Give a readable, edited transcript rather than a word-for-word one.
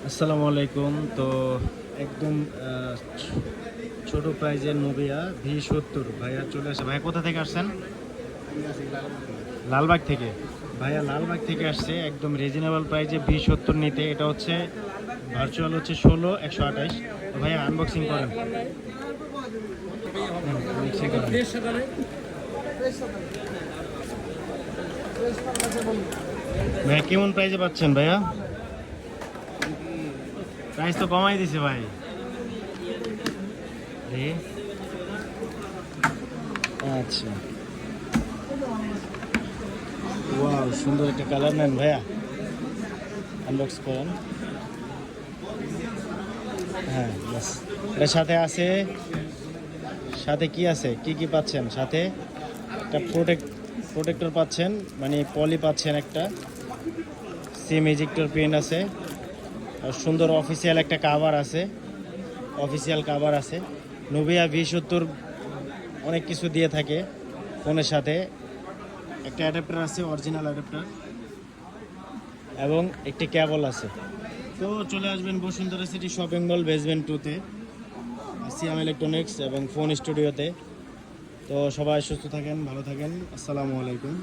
আসসালামু আলাইকুম। তো একদম ছোট প্রাইজের নোবিয়া V70 ভাইয়া চলে আসে। ভাইয়া কোথা থেকে আসছেন? লালবাগ থেকে। ভাইয়া লালবাগ থেকে আসছে একদম রিজনেবল প্রাইজে V70 নিতে। এটা হচ্ছে ভার্চুয়াল হচ্ছে 16 128। তো ভাইয়া আনবক্সিং করেন। ভাইয়া কেমন প্রাইজে পাচ্ছেন ভাইয়া? প্রাইস তো কমাই দিছে ভাই। আচ্ছা, ওয়াও, সুন্দর একটা কালার। নেন ভাইয়া, আনবক্স করেন। হ্যাঁ বাস। এর সাথে আছে, সাথে কি আছে, কি কি পাচ্ছেন? সাথে একটা প্রোটেক্টর পাচ্ছেন, মানে পলি পাচ্ছেন একটা, সিম ইজেক্টর পিন আছে, আর সুন্দর অফিসিয়াল একটা কাভার আছে, অফিসিয়াল কাভার আছে। নোভিয়া V70 অনেক কিছু দিয়ে থাকে ফোনের সাথে। একটা অ্যাডাপ্টার আছে, অরিজিনাল অ্যাডাপ্টার, এবং একটি কেবল আছে। তো চলে আসবেন Bashundhara city shopping mall basement 2-তে, সিয়াম ইলেকট্রনিক্স এবং ফোন স্টুডিওতে। তো সবাই সুস্থ থাকেন, ভালো থাকেন। আসসালামু আলাইকুম।